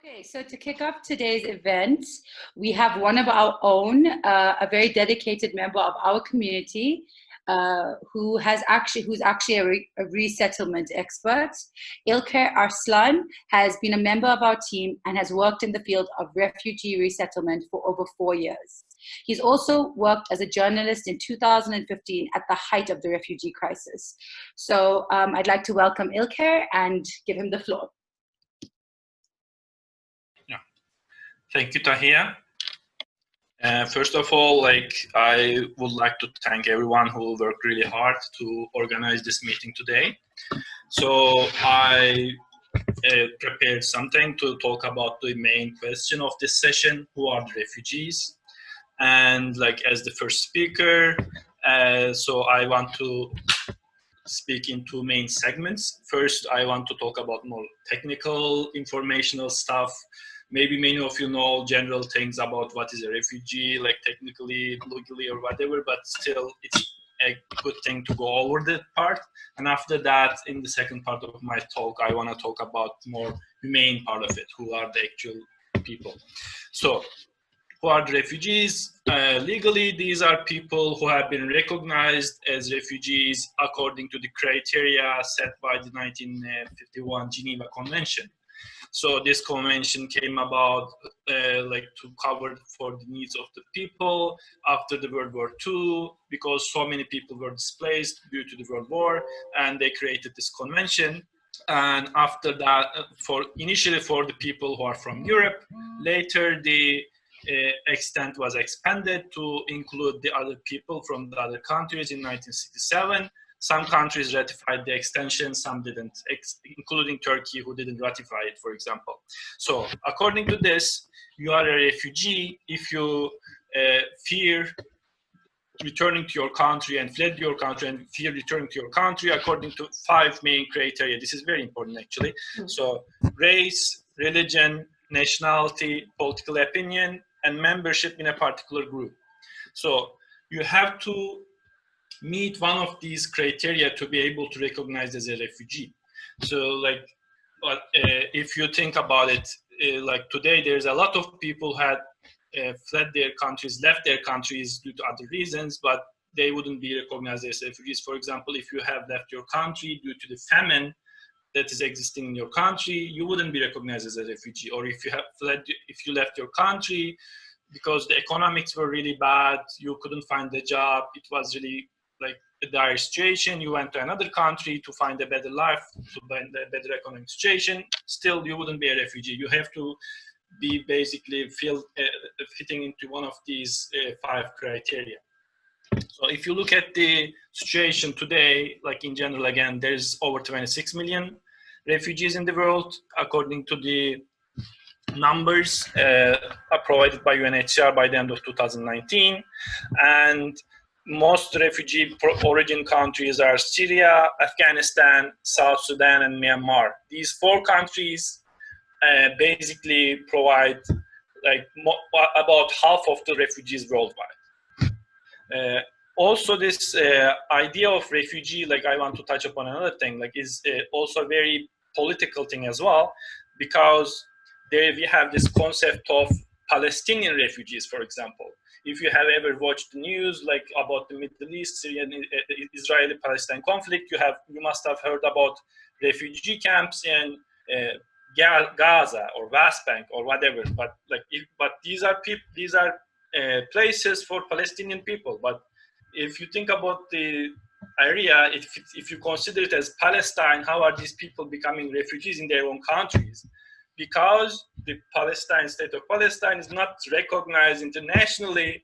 Okay, so to kick off today's event, we have one of our own, a very dedicated member of our community, who's actually a resettlement expert. İlker Aslan has been a member of our team and has worked in the field of refugee resettlement for over 4 years. He's also worked as a journalist in 2015 at the height of the refugee crisis. So I'd like to welcome İlker and give him the floor. Thank you, Tahia. First of all, I would like to thank everyone who worked really hard to organize this meeting today. So I prepared something to talk about the main question of this session: who are the refugees? And as the first speaker, so I want to speak in two main segments. First, I want to talk about more technical, informational stuff. Maybe many of you know general things about what is a refugee, technically, legally, or whatever, but still it's a good thing to go over that part. And after that, in the second part of my talk, I want to talk about more humane part of it, who are the actual people. So, who are the refugees? Legally, these are people who have been recognized as refugees according to the criteria set by the 1951 Geneva Convention. So this convention came about to cover for the needs of the people after the World War II, because so many people were displaced due to the World War, and they created this convention. And after that, initially for the people who are from Europe, later the extent was expanded to include the other people from the other countries in 1967. Some countries ratified the extension, some didn't, including Turkey, who didn't ratify it, for example. So according to this, you are a refugee if you fear returning to your country and fled your country and fear returning to your country according to 5 main criteria. This is very important, actually. So race, religion, nationality, political opinion, and membership in a particular group. So you have to meet one of these criteria to be able to recognize as a refugee. So if you think about it, today there's a lot of people who had fled their countries, left their countries due to other reasons, but they wouldn't be recognized as refugees. For example, if you have left your country due to the famine that is existing in your country, you wouldn't be recognized as a refugee. Or if you left your country because the economics were really bad, you couldn't find a job, it was really a dire situation, you went to another country to find a better life, to find a better economic situation, still you wouldn't be a refugee. You have to be basically fitting into one of these 5 criteria. So if you look at the situation today, in general, again, there's over 26 million refugees in the world, according to the numbers provided by UNHCR by the end of 2019. And most refugee origin countries are Syria, Afghanistan, South Sudan, and Myanmar. These 4 countries basically provide about half of the refugees worldwide. Also, this idea of refugee, I want to touch upon another thing, is also a very political thing as well, because there we have this concept of Palestinian refugees, for example. If you have ever watched the news about the Middle East, Syrian, Israeli-Palestine conflict, you must have heard about refugee camps in Gaza or West Bank or whatever. But these are places for Palestinian people. But if you think about the area, if you consider it as Palestine, how are these people becoming refugees in their own countries? Because the state of Palestine is not recognized internationally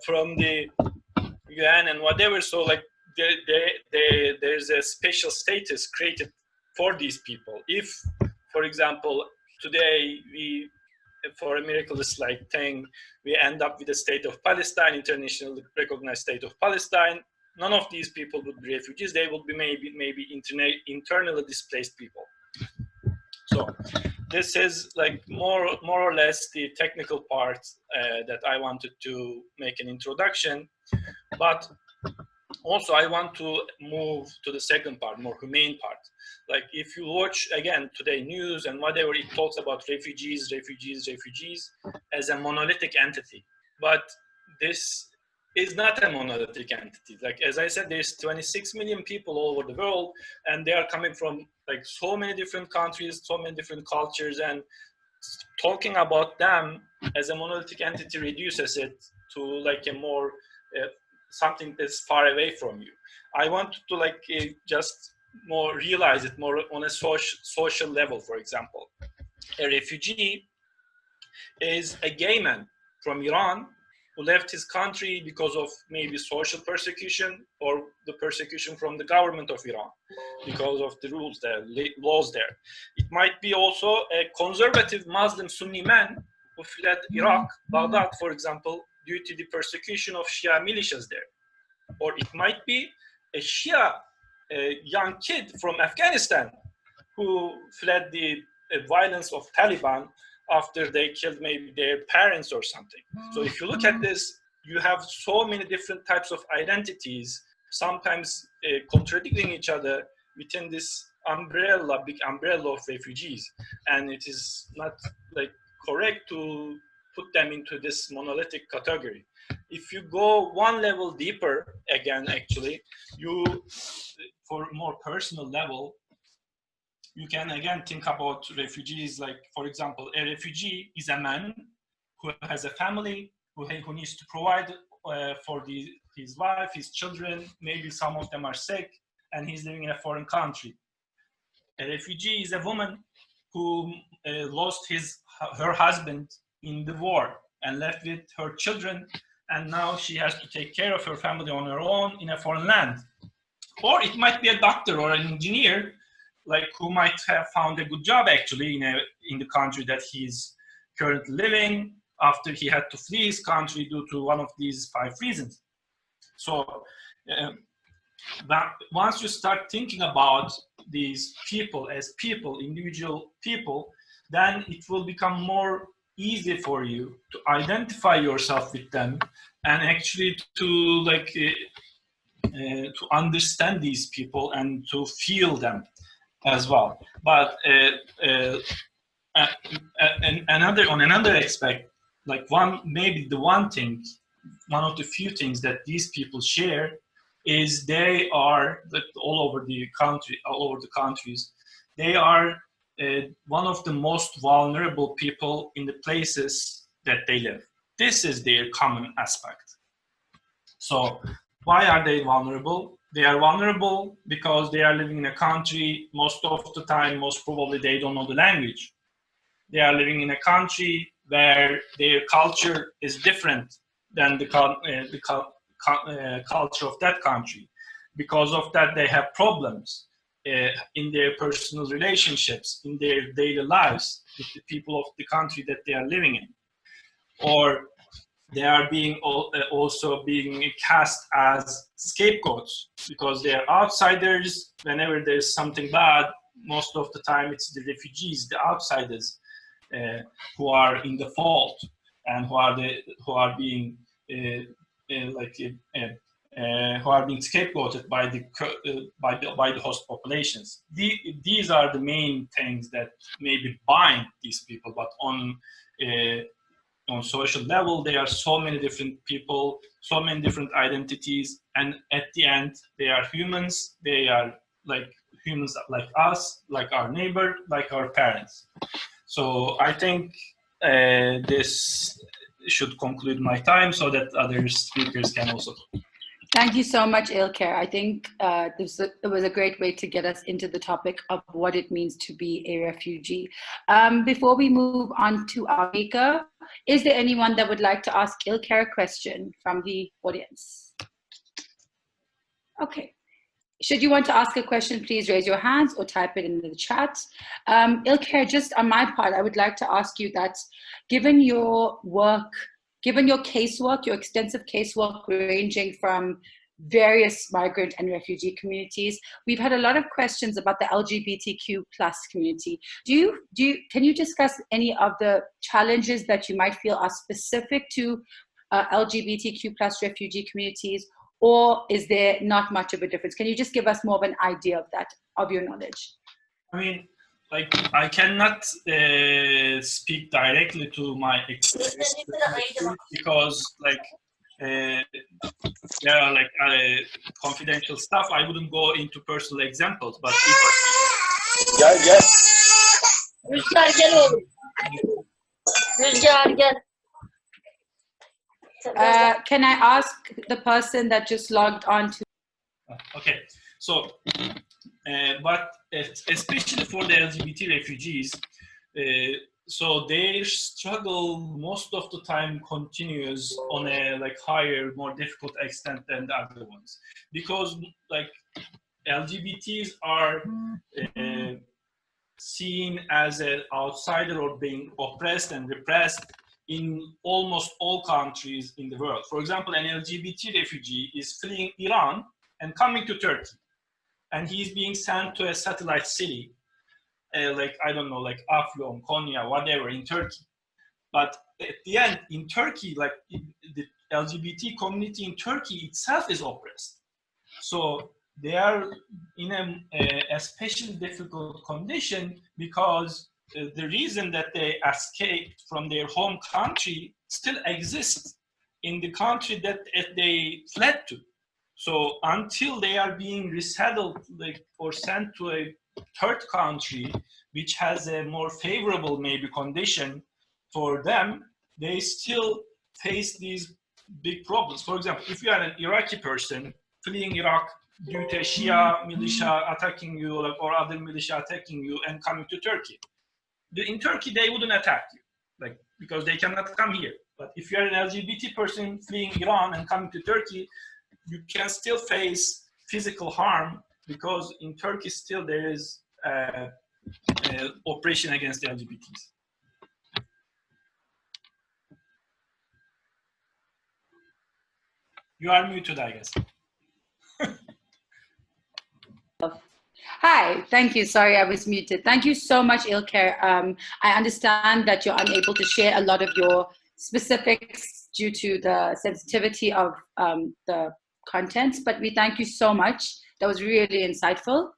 from the UN and whatever. So there's a special status created for these people. If, for example, today for a miraculous thing, we end up with the state of Palestine, internationally recognized state of Palestine, none of these people would be refugees. They would be maybe internally displaced people. So this is more or less the technical part that I wanted to make an introduction. But also I want to move to the second part, more humane part. Like if you watch again today news and whatever, it talks about refugees as a monolithic entity. But this is not a monolithic entity. Like as I said, there's 26 million people all over the world, and they are coming from like so many different countries, so many different cultures, and talking about them as a monolithic entity reduces it to like a more something that's far away from you. I want to like just more realize it more on a social level. For example, a refugee is a gay man from Iran who left his country because of maybe social persecution or the persecution from the government of Iran because of the rules there, laws there. It might be also a conservative Muslim Sunni man who fled Iraq, Baghdad, for example, due to the persecution of Shia militias there. Or it might be a Shia young kid from Afghanistan who fled the violence of Taliban after they killed maybe their parents or something. So if you look at this, you have so many different types of identities, sometimes contradicting each other within this umbrella, big umbrella of refugees. And it is not like correct to put them into this monolithic category. If you go one level deeper, again, actually, you, for more personal level, you can again think about refugees. Like, for example, a refugee is a man who has a family, who needs to provide for his wife, his children. Maybe some of them are sick, and he's living in a foreign country. A refugee is a woman who lost her husband in the war and left with her children, and now she has to take care of her family on her own in a foreign land. Or it might be a doctor or an engineer, like who might have found a good job actually in the country that he's currently living after he had to flee his country due to one of these 5 reasons. So that once you start thinking about these people as people, individual people, then it will become more easy for you to identify yourself with them and actually to like to understand these people and to feel them as well. But on another aspect, like one of the few things that these people share is they are all over the countries, they are one of the most vulnerable people in the places that they live. This is their common aspect. So why are they vulnerable? They are vulnerable because they are living in a country, most of the time, most probably they don't know the language. They are living in a country where their culture is different than the culture of that country. Because of that, they have problems in their personal relationships, in their daily lives with the people of the country that they are living in. Or they are also being cast as scapegoats because they are outsiders. Whenever there's something bad, most of the time it's the refugees, the outsiders, who are in the fault and who are being scapegoated by the host populations. These are the main things that maybe bind these people, but on social level, there are so many different people, so many different identities, and at the end, they are humans. They are like humans like us, like our neighbor, like our parents. So I think this should conclude my time so that other speakers can also talk. Thank you so much, Ilker. I think it was a great way to get us into the topic of what it means to be a refugee. Before we move on to our speaker, is there anyone that would like to ask Ilker a question from the audience? Okay. Should you want to ask a question, please raise your hands or type it in the chat. Ilker, just on my part, I would like to ask you that given your work, given your casework, your extensive casework ranging from various migrant and refugee communities, we've had a lot of questions about the LGBTQ+ community. Can you discuss any of the challenges that you might feel are specific to LGBTQ+ refugee communities, or is there not much of a difference? Can you just give us more of an idea of that, of your knowledge? I mean, like, I cannot speak directly to my experience because, like, there are like confidential stuff. I wouldn't go into personal examples, but Gel. Rüzgar gel oğlum. Rüzgar gel. Can I ask the person that just logged on to? Okay, so, but especially for the LGBT refugees, so their struggle most of the time continues on a like higher, more difficult extent than the other ones, because like LGBTs are seen as an outsider or being oppressed and repressed in almost all countries in the world. For example, an LGBT refugee is fleeing Iran and coming to Turkey, and he's being sent to a satellite city, like, I don't know, like Afyon, Konya, whatever, in Turkey. But at the end, in Turkey, like the LGBT community in Turkey itself is oppressed. So they are in a especially difficult condition because the reason that they escaped from their home country still exists in the country that they fled to. So until they are being resettled, like, or sent to a third country, which has a more favorable maybe condition for them, they still face these big problems. For example, if you are an Iraqi person fleeing Iraq due to a Shia militia attacking you, or other militia attacking you and coming to Turkey, in Turkey they wouldn't attack you, like, because they cannot come here. But if you are an LGBT person fleeing Iran and coming to Turkey, you can still face physical harm because in Turkey still there is oppression against the LGBTs. You are muted, I guess. Hi, thank you. Sorry, I was muted. Thank you so much, İlker. I understand that you're unable to share a lot of your specifics due to the sensitivity of the contents, but we thank you so much. That was really insightful.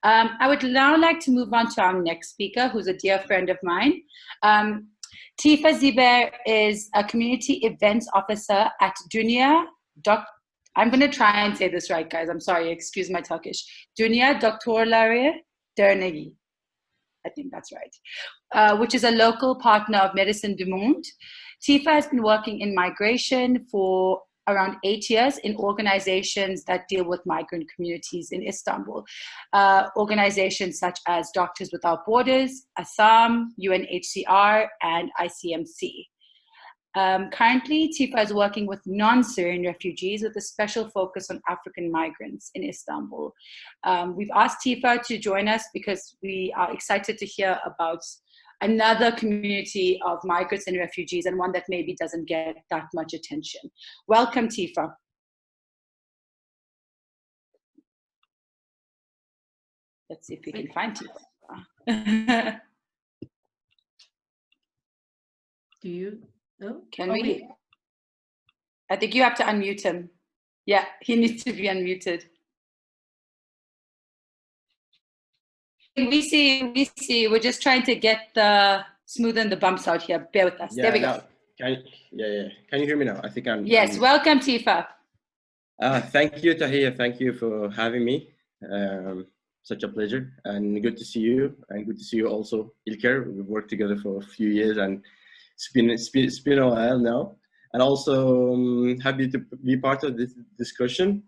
I would now like to move on to our next speaker, who's a dear friend of mine. Tifa Zibeiri is a community events officer at Dünya. I'm going to try and say this right, guys. I'm sorry, excuse my Turkish. Dünya, Doktorları, Derneği. I think that's right. Which is a local partner of Médecins du Monde. Tifa has been working in migration for around 8 years in organizations that deal with migrant communities in Istanbul. Organizations such as Doctors Without Borders, Aslan, UNHCR, and ICMC. Currently, Tifa is working with non-Syrian refugees with a special focus on African migrants in Istanbul. We've asked Tifa to join us because we are excited to hear about another community of migrants and refugees, and one that maybe doesn't get that much attention. Welcome, Tifa. Let's see if we can find Tifa. Do you? No? Can we? I think you have to unmute him. Yeah, he needs to be unmuted. We see. We're just trying to get the smoothen the bumps out here. Bear with us. Yeah, there we go. Can you hear me now? I think I'm. Yes, welcome, Tifa. Thank you, Tahia. Thank you for having me. Such a pleasure, and good to see you, and good to see you also, İlker. We've worked together for a few years, and it's been a while now. And also happy to be part of this discussion.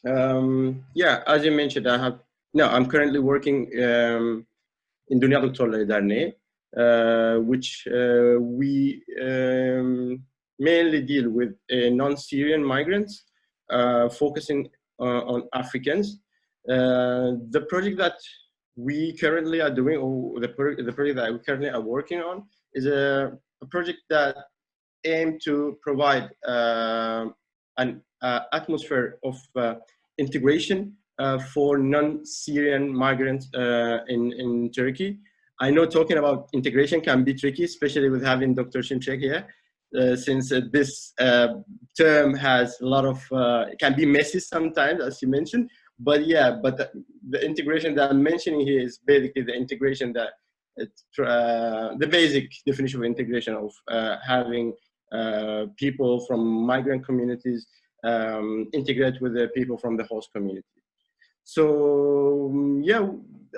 Yeah, as you mentioned, I'm currently working in Dünya Doktorları Derneği, which we mainly deal with non-Syrian migrants, focusing on Africans. The project that we currently are doing, or the project that we currently are working on, is a project that aims to provide an atmosphere of integration for non-Syrian migrants in Turkey. I know talking about integration can be tricky, especially with having Dr. Şimşek here, since this term has a lot of, it can be messy sometimes, as you mentioned, But yeah, but the integration that I'm mentioning here is basically the integration that the basic definition of integration of having people from migrant communities integrate with the people from the host community. So yeah,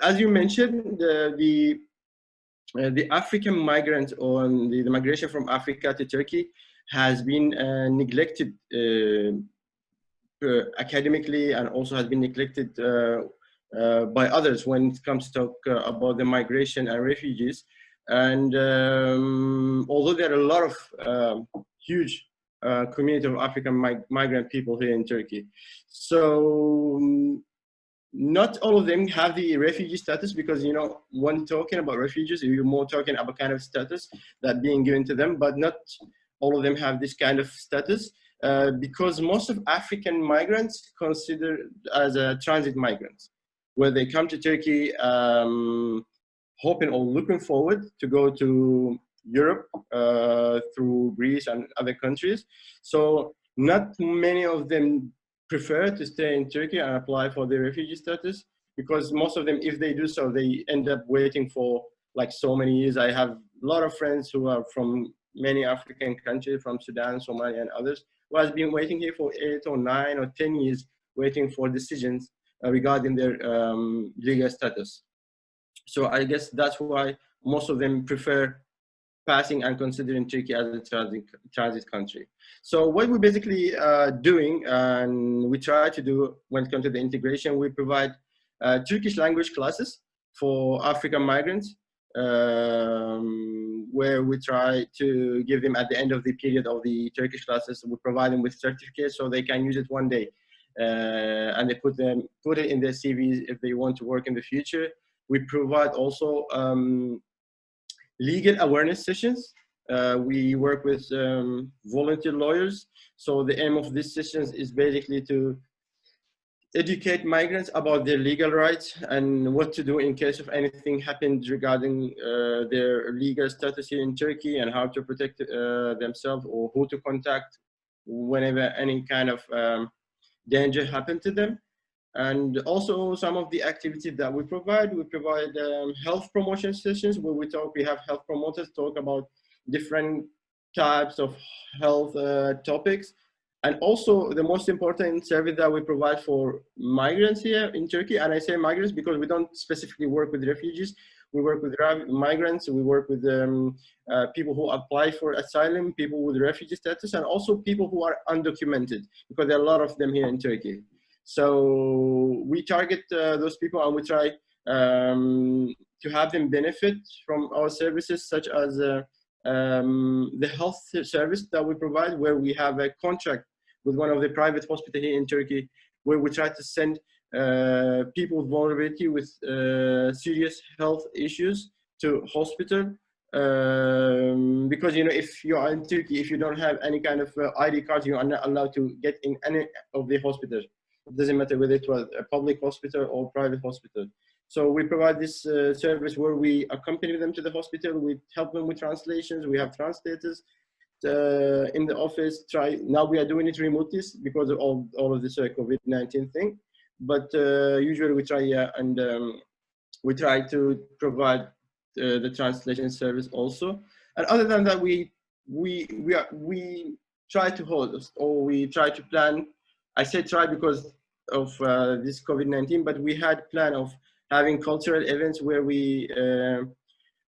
as you mentioned, the African migrants or the migration from Africa to Turkey has been neglected academically, and also has been neglected by others when it comes to talk about the migration and refugees. And although there are a lot of huge community of African migrant people here in Turkey, so not all of them have the refugee status, because, you know, when talking about refugees, you're more talking about kind of status that being given to them, but not all of them have this kind of status, because most of African migrants considered as transit migrants, where they come to Turkey hoping or looking forward to go to Europe through Greece and other countries. So not many of them prefer to stay in Turkey and apply for the refugee status, because most of them, if they do so, they end up waiting for like so many years. I have a lot of friends who are from many African countries, from Sudan, Somalia, and others, who has been waiting here for 8 or 9 or 10 years, waiting for decisions regarding their legal status. So I guess that's why most of them prefer passing and considering Turkey as a transit country. So what we're basically doing, and we try to do when it comes to the integration, we provide Turkish language classes for African migrants, where we try to give them at the end of the period of the Turkish classes, we provide them with certificates so they can use it one day. And they put it in their CVs if they want to work in the future. We provide also legal awareness sessions. We work with volunteer lawyers. So the aim of these sessions is basically to educate migrants about their legal rights and what to do in case of anything happens regarding their legal status here in Turkey, and how to protect themselves, or who to contact whenever any kind of danger happens to them. And also some of the activities that we provide health promotion sessions where we have health promoters talk about different types of health topics. And also the most important service that we provide for migrants here in Turkey, and I say migrants because we don't specifically work with refugees, we work with migrants, we work with people who apply for asylum, people with refugee status, and also people who are undocumented, because there are a lot of them here in Turkey. So we target those people, and we try to have them benefit from our services, such as the health service that we provide, where we have a contract with one of the private hospitals here in Turkey, where we try to send people with vulnerability with serious health issues to hospital. Because, you know, if you are in Turkey, if you don't have any kind of ID card, you are not allowed to get in any of the hospitals. It doesn't matter whether it was a public hospital or private hospital. So we provide this service where we accompany them to the hospital. We help them with translations. We have translators in the office. Now we are doing it remotely because of all of this COVID-19 thing. But usually we try we try to provide the translation service also. And other than that, we try to host, or we try to plan. I say try because of this COVID-19, but we had plan of having cultural events where we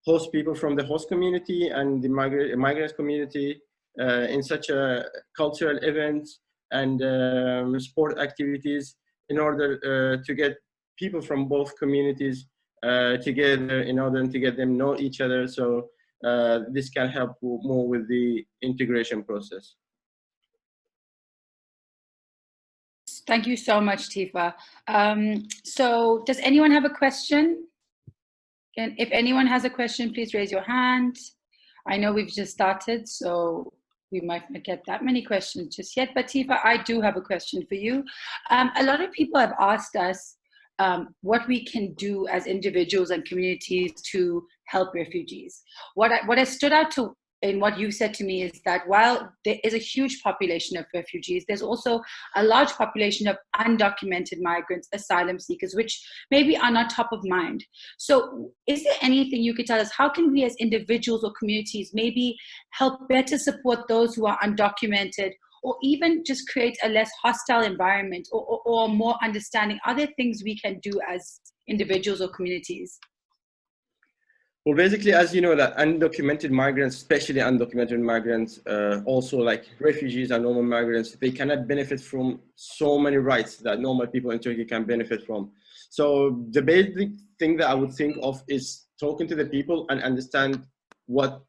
host people from the host community and the migrants community in such a cultural events and sport activities, in order to get people from both communities together, in order to get them know each other. So this can help more with the integration process. Thank you so much, Tifa. So does anyone have a question? And if anyone has a question, please raise your hand. I know we've just started, so we might not get that many questions just yet. But Tifa, I do have a question for you. A lot of people have asked us what we can do as individuals and communities to help refugees. What has stood out in what you said to me is that while there is a huge population of refugees, there's also a large population of undocumented migrants, asylum seekers, which maybe are not top of mind. So is there anything you could tell us? How can we as individuals or communities maybe help better support those who are undocumented, or even just create a less hostile environment, or more understanding? Are there things we can do as individuals or communities? Well, basically, as you know, that undocumented migrants, especially undocumented migrants, also like refugees and normal migrants, they cannot benefit from so many rights that normal people in Turkey can benefit from. So the basic thing that I would think of is talking to the people and understand what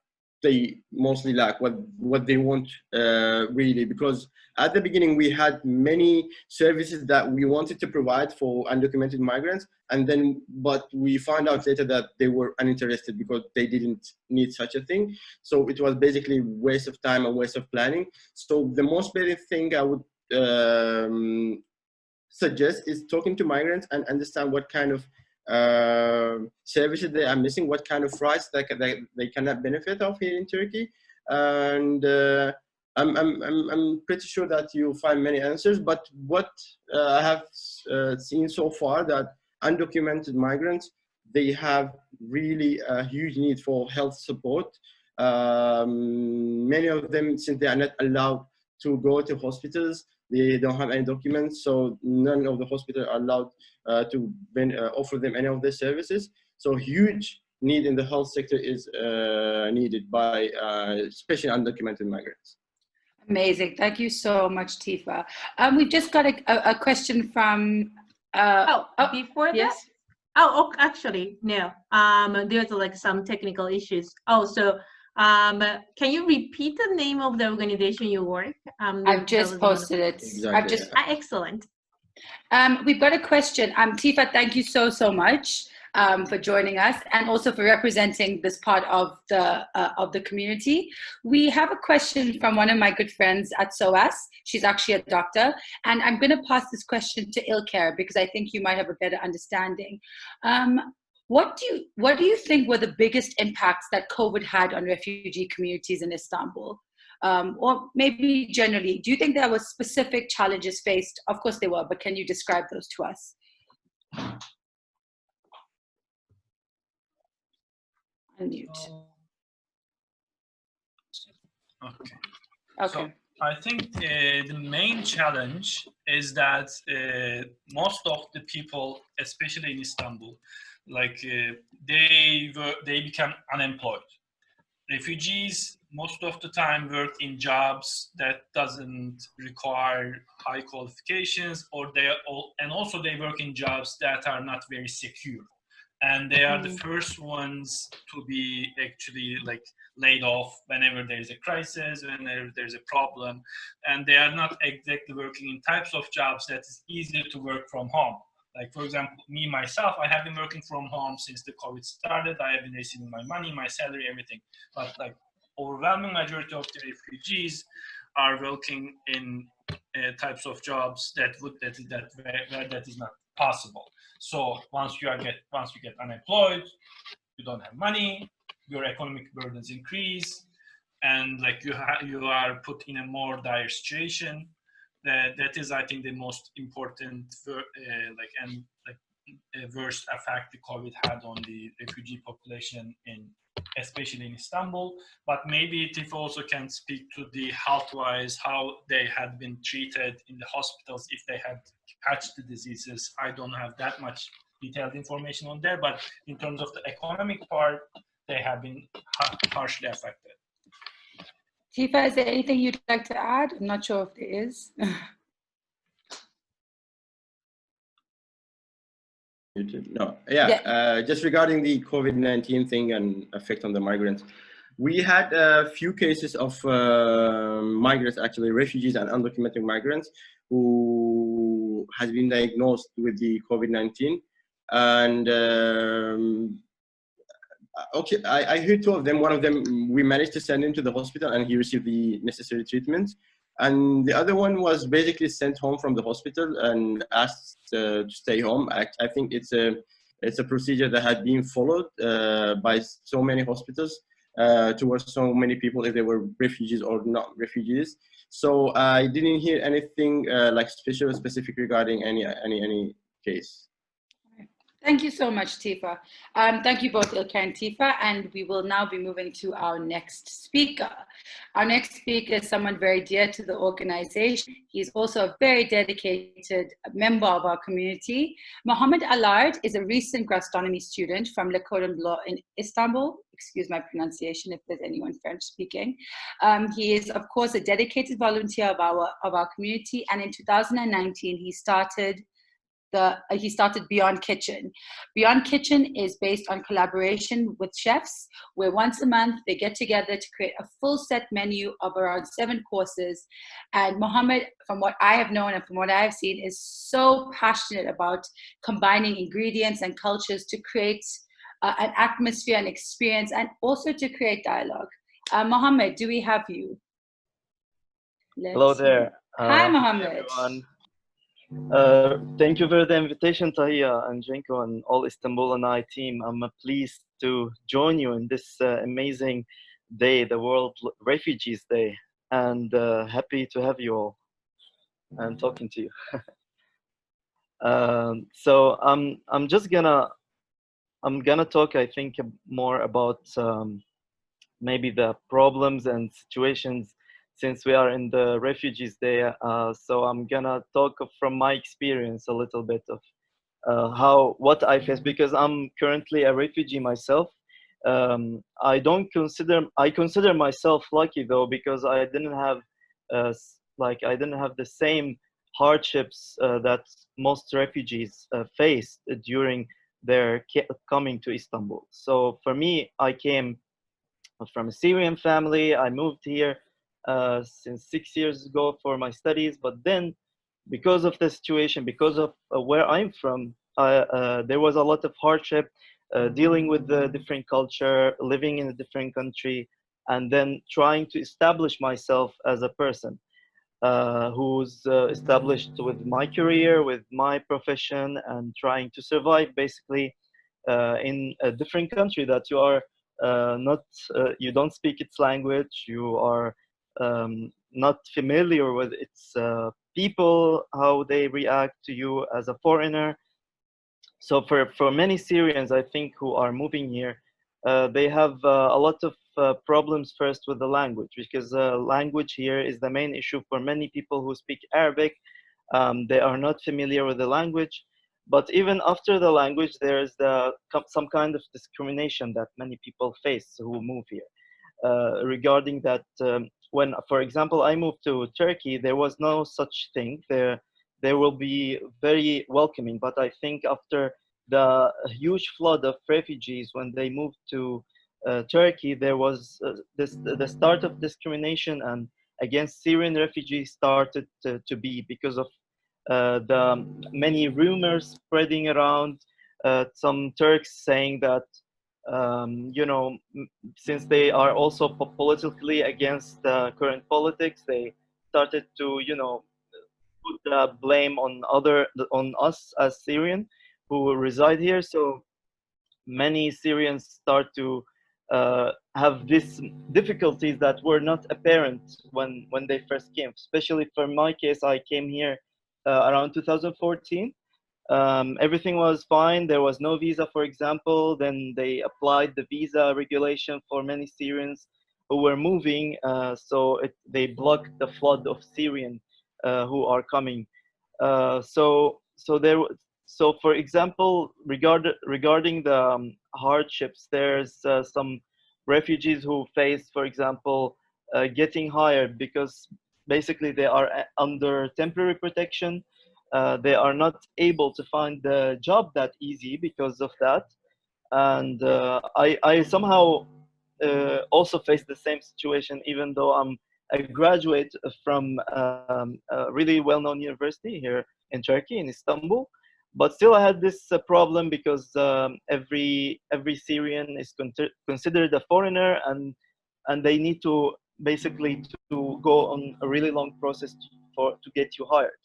they mostly lack, what they want really, because at the beginning we had many services that we wanted to provide for undocumented migrants, and then but we found out later that they were uninterested because they didn't need such a thing. So it was basically waste of time and waste of planning. So the most basic thing I would suggest is talking to migrants and understand what kind of services they are missing, what kind of rights they cannot benefit of here in Turkey, and I'm pretty sure that you'll find many answers. But what I have seen so far, that undocumented migrants, they have really a huge need for health support. Many of them, since they are not allowed to go to hospitals, they don't have any documents, so none of the hospitals are allowed to offer them any of their services. So huge need in the health sector is needed by especially undocumented migrants. Amazing. Thank you so much, Tifa. We've just got a question from... Before yes? that? Oh, actually, no. There's like some technical issues. Oh, so can you repeat the name of the organization you work? I've just posted it. Exactly. I've just... Excellent. We've got a question. Tifa, thank you so much for joining us, and also for representing this part of the community. We have a question from one of my good friends at SOAS. She's actually a doctor, and I'm going to pass this question to Ilker because I think you might have a better understanding. What do you think were the biggest impacts that COVID had on refugee communities in Istanbul? Or maybe generally, do you think there were specific challenges faced? Of course there were, but can you describe those to us? Unmute. Okay. Okay. So I think the main challenge is that most of the people, especially in Istanbul, like they become unemployed. Refugees most of the time work in jobs that doesn't require high qualifications, or and also they work in jobs that are not very secure, and they are the first ones to be actually like laid off whenever there's a crisis, whenever there's a problem, and they are not exactly working in types of jobs that is easier to work from home. Like, for example, me, myself, I have been working from home since the COVID started. I have been receiving my money, my salary, everything. But like overwhelming majority of the refugees are working in types of jobs that is not possible. So once you get unemployed, you don't have money, your economic burdens increase, and like you are put in a more dire situation. That is, I think, the most important worst effect the COVID had on the refugee population especially in Istanbul. But maybe Tifa also can speak to the health-wise, how they had been treated in the hospitals if they had catched the diseases. I don't have that much detailed information on there, but in terms of the economic part, they have been harshly affected. Tifa, is there anything you'd like to add? I'm not sure if there is. No, yeah. Just regarding the COVID-19 thing and effect on the migrants, we had a few cases of migrants, actually refugees and undocumented migrants, who has been diagnosed with the COVID-19, and okay, I heard two of them. One of them we managed to send him to the hospital and he received the necessary treatment. And the other one was basically sent home from the hospital and asked to stay home. I think it's a procedure that had been followed by so many hospitals towards so many people, if they were refugees or not refugees. So I didn't hear anything like specific regarding any case. Thank you so much, Tifa. Thank you both, İlker and Tifa. And we will now be moving to our next speaker. Our next speaker is someone very dear to the organization. He's also a very dedicated member of our community. Mohammad Alard is a recent gastronomy student from Le Cordon Bleu in Istanbul. Excuse my pronunciation if there's anyone French speaking. He is, of course, a dedicated volunteer of our community. And in 2019, he started Beyond Kitchen. Beyond Kitchen is based on collaboration with chefs, where once a month they get together to create a full set menu of around 7 courses. And Mohammad, from what I have known and from what I have seen, is so passionate about combining ingredients and cultures to create an atmosphere and experience, and also to create dialogue. Mohammad, do we have you? Hello there. Hi, Mohammad. Everyone. Thank you for the invitation, Tahia and Jenko and all Istanbul&I team. I'm pleased to join you in this amazing day, the World Refugees Day, and happy to have you all and talking to you. So I'm gonna talk, I think, more about maybe the problems and situations since we are in the Refugees Day. So I'm gonna talk from my experience a little bit of what I face, because I'm currently a refugee myself. I consider myself lucky though, because I didn't have the same hardships that most refugees faced during their coming to Istanbul. So for me, I came from a Syrian family. I moved here since 6 years ago for my studies, but then because of the situation, because of where I'm from, there was a lot of hardship dealing with the different culture, living in a different country, and then trying to establish myself as a person who's established with my career, with my profession, and trying to survive basically in a different country that you are you don't speak its language, you are not familiar with its people, how they react to you as a foreigner. So for many Syrians, I think, who are moving here, they have a lot of problems first with the language, because language here is the main issue for many people who speak Arabic. They are not familiar with the language. But even after the language, there's some kind of discrimination that many people face who move here. Regarding that, when, for example, I moved to Turkey, there was no such thing. There will be very welcoming. But I think after the huge flood of refugees, when they moved to Turkey, there was the start of discrimination and against Syrian refugees started to be, because of the many rumors spreading around, some Turks saying that, you know, since they are also politically against current politics, they started to, you know, put the blame on us as Syrian who reside here. So many Syrians start to have these difficulties that were not apparent when they first came. Especially for my case, I came here around 2014. Everything was fine. There was no visa, for example. Then they applied the visa regulation for many Syrians who were moving. So they blocked the flood of Syrians who are coming. So for example, regarding the hardships, there's some refugees who face, for example, getting hired, because basically they are under temporary protection. They are not able to find the job that easy because of that. And I somehow also face the same situation, even though I'm a graduate from a really well-known university here in Turkey, in Istanbul. But still I had this problem, because every Syrian is considered a foreigner, and they need to basically to go on a really long process to get you hired.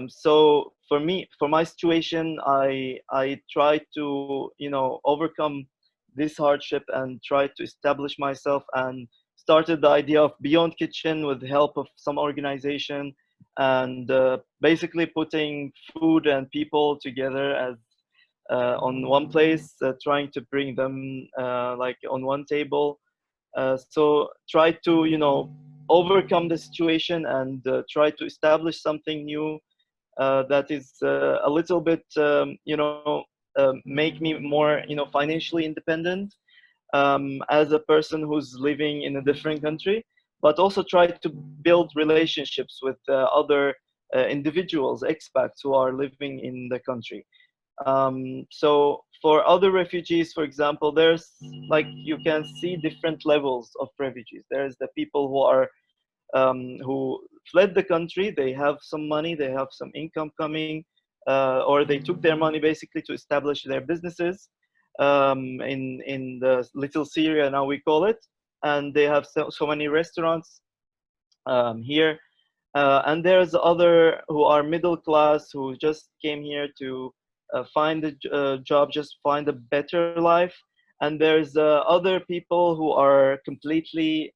So for my situation, I tried to, you know, overcome this hardship and tried to establish myself, and started the idea of Beyond Kitchen with the help of some organization, and basically putting food and people together as on one place, trying to bring them like on one table. So try to, you know, overcome the situation and try to establish something new that is a little bit, you know, make me more, you know, financially independent as a person who's living in a different country, but also try to build relationships with other individuals, expats who are living in the country. So for other refugees, for example, there's like, you can see different levels of refugees. There's the people who are who fled the country, they have some money, they have some income coming, or they took their money basically to establish their businesses in the little Syria now we call it, and they have so many restaurants here. And there's other who are middle class who just came here to find a job, just find a better life. And there's other people who are completely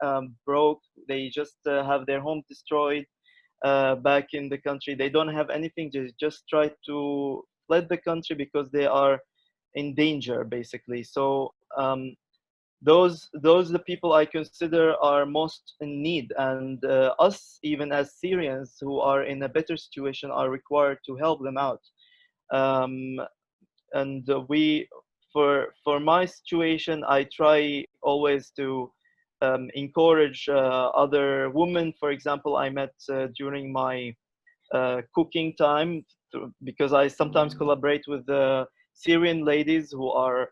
broke. They just have their home destroyed back in the country. They don't have anything. They just try to fled the country because they are in danger, basically. So those the people I consider are most in need, and us, even as Syrians who are in a better situation, are required to help them out. And we, for my situation, I try always to encourage other women. For example, I met during my cooking time, because I sometimes collaborate with Syrian ladies who are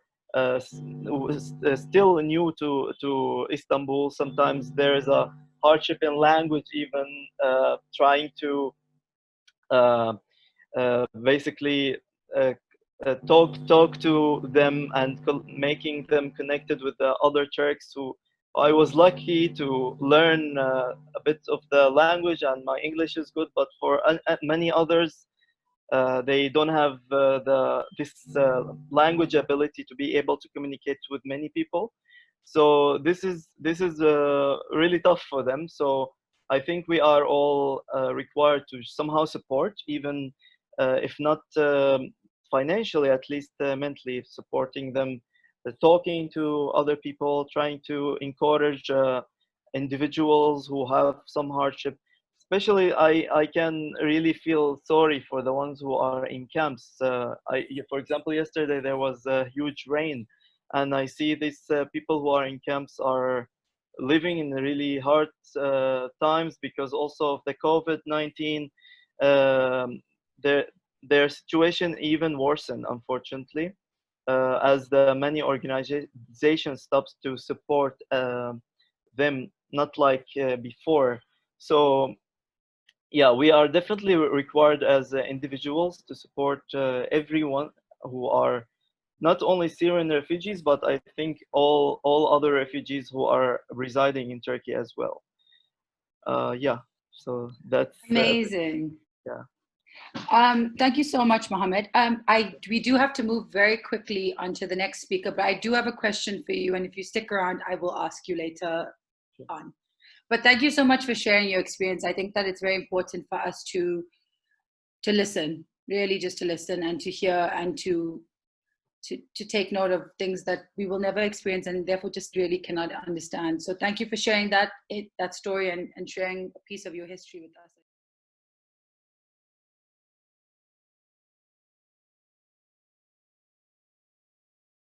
still new to Istanbul. Sometimes there is a hardship in language, even trying to basically talk to them and making them connected with the other Turks who I was lucky to learn a bit of the language, and my English is good, but for many others they don't have this language ability to be able to communicate with many people. So this is really tough for them. So I think we are all required to somehow support, even if not financially, at least mentally, supporting them, talking to other people, trying to encourage individuals who have some hardship. Especially, I can really feel sorry for the ones who are in camps. For example, yesterday there was a huge rain, and I see these people who are in camps are living in really hard times because also of the COVID-19. Their situation even worsened, unfortunately, as the many organizations stops to support them, not like before. So yeah, we are definitely required as individuals to support everyone who are not only Syrian refugees, but I think all other refugees who are residing in Turkey as well. Yeah, so that's amazing. Yeah. Thank you so much, Mohammad. We do have to move very quickly onto the next speaker, but I do have a question for you, and if you stick around, I will ask you later on. But thank you so much for sharing your experience. I think that it's very important for us to listen, really just to listen and to hear and to take note of things that we will never experience and therefore just really cannot understand. So thank you for sharing that story and sharing a piece of your history with us.